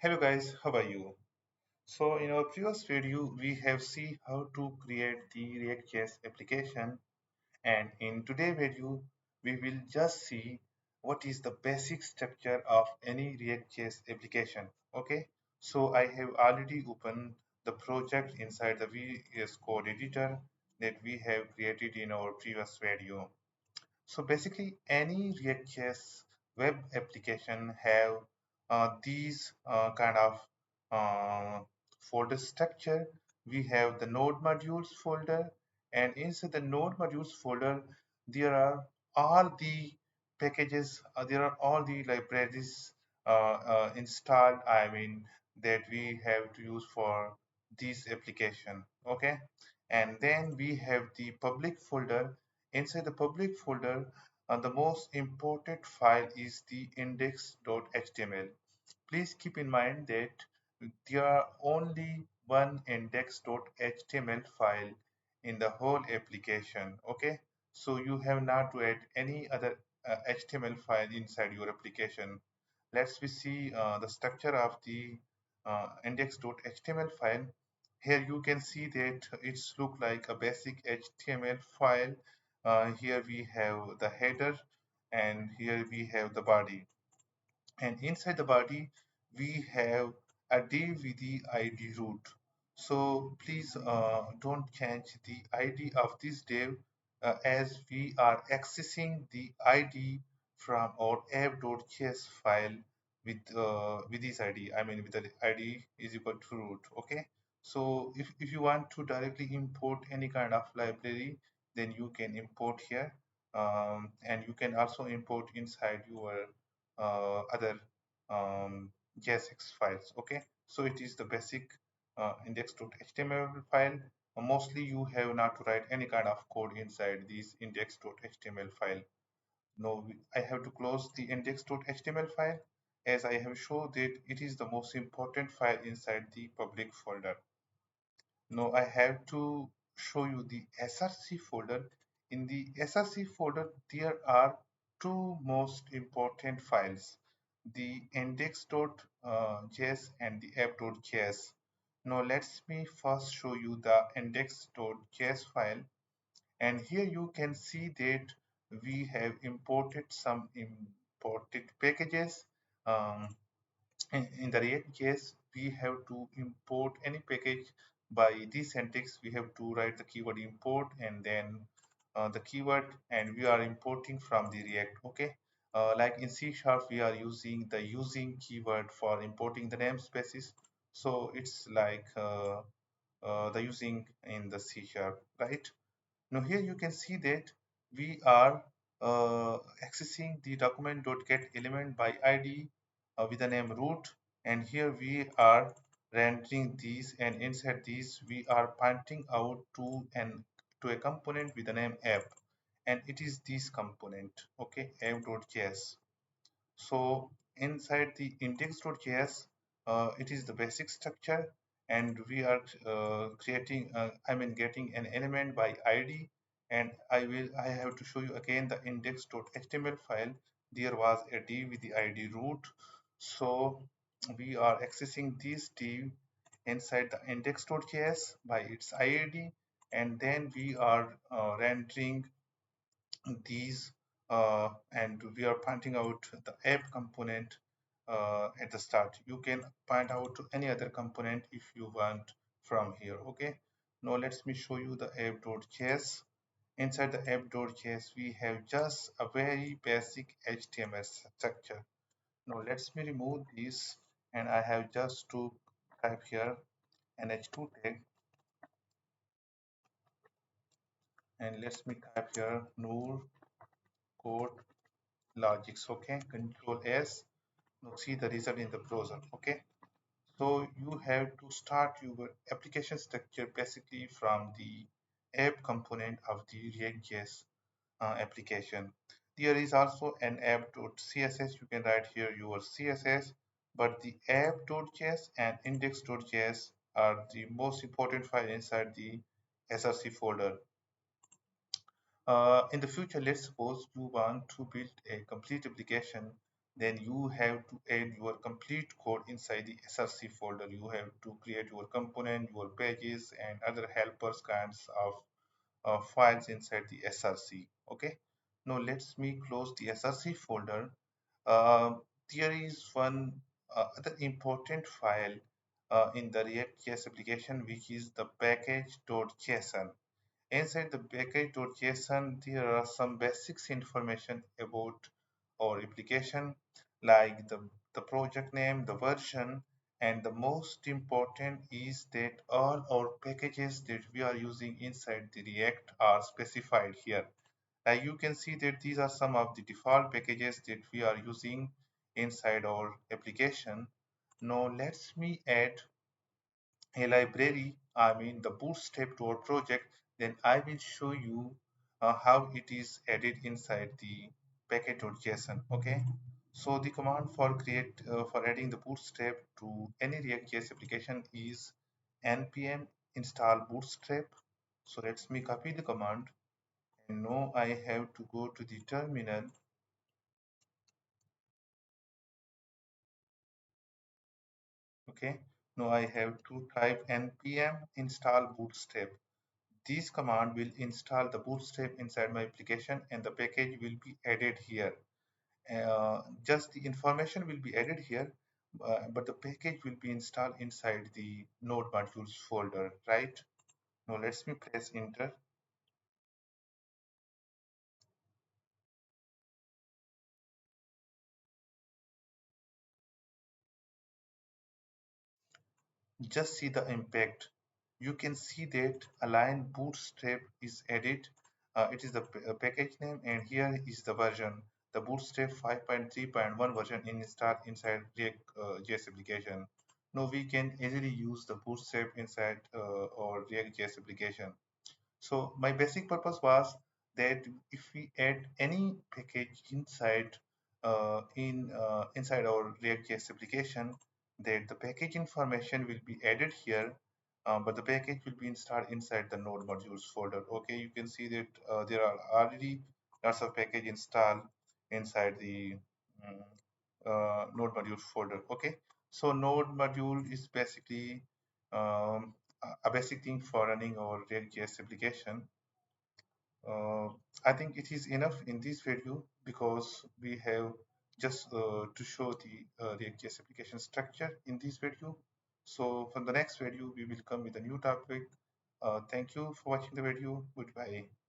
Hello guys, how are you? So in our previous video, we have seen how to create the React.js application, and in today's video, we will just see what is the basic structure of any React.js application. Okay, so I have already opened the project inside the VS Code editor that we have created in our previous video. So basically, any React.js web application have these kind of uh, folder structure. We have the node modules folder, and inside the node modules folder, there are all the packages, there are all the libraries installed. I mean that we have to use for this application. Okay, and then we have the public folder. Inside the public folder, the most important file is the index.html. Please keep in mind that there are only one index.html file in the whole application. Okay, so you have not to add any other HTML file inside your application. Let's we see the structure of the index.html file. Here you can see that it's look like a basic HTML file. Here we have the header, and here we have the body, and inside the body we have a div with the id root. So please don't change the id of this div, as we are accessing the id from our app.js file with this id, I mean with the id is equal to root. Okay, so if you want to directly import any kind of library, then you can import here, and you can also import inside your other JSX files. Okay, so it is the basic index.html file. Mostly you have not to write any kind of code inside this index.html file. Now I have to close the index.html file, as I have shown that it is the most important file inside the public folder. Now I have to show you the src folder. In the src folder, there are two most important files, the index.js and the app.js. Now let me first show you the index.js file, and here you can see that we have imported some imported packages. In the React case, we have to import any package. By this syntax, we have to write the keyword import and then the keyword, and we are importing from the React. Okay, like in C sharp, we are using the using keyword for importing the namespaces. So it's like the using in the C sharp, right? Now here you can see that we are accessing the document.get element by ID with the name root, and here we are rendering these, and inside these we are pointing out to a component with the name app, and it is this component. Okay, app.js. So inside the index.js, it is the basic structure, and we are creating, I mean, getting an element by ID. And I have to show you again the index.html file. There was a div with the ID root. So we are accessing this div inside the index.js by its ID, and then we are rendering these, and we are pointing out the app component at the start. You can point out to any other component if you want from here. Okay, now let me show you the app.js. Inside the app.js, we have just a very basic HTML structure. Now let me remove this, and I have just to type here an h2 tag, and let me type here nur code logics. Okay, control s. Now see the result in the browser. Okay, so you have to start your application structure basically from the app component of the React.js application. There is also an app.css. You can write here your css, but the app.js and index.js are the most important file inside the src folder. In the future, let's suppose you want to build a complete application then you have to add your complete code inside the src folder. You have to create your component, your pages, and other helpers kinds of files inside the src. Okay, now let's me close the src folder. uh, there is one other important file in the react.js application, which is the package.json. Inside the package.json, there are some basics information about our application, like the project name, the version, and the most important is that all our packages that we are using inside the React are specified here. You can see that these are some of the default packages that we are using inside our application. Now let's me add a library, I mean the bootstrap to our project, then I will show you how it is added inside the package.json. Okay, so the command for for adding the bootstrap to any React.js application is npm install bootstrap. So let's me copy the command, and now I have to go to the terminal. Okay, now I have to type npm install bootstrap. This command will install the bootstrap inside my application, and the package will be added here. Just the information will be added here, but the package will be installed inside the node modules folder, right? Now let's me press enter. Just see the impact. You can see that align bootstrap is added. It is the package name, and here is the version. The bootstrap 5.3.1 version installed inside React JS application. Now we can easily use the bootstrap inside our React JS application. So my basic purpose was that if we add any package inside inside our React.js application, that the package information will be added here, but the package will be installed inside the node modules folder. Okay, you can see that there are already lots of package installed inside the mm, node modules folder. Okay, so node module is basically a basic thing for running our React.js application. Uh, I think it is enough in this video because we have just to show the React.js application structure in this video. So from the next video, we will come with a new topic. Thank you for watching the video. Goodbye.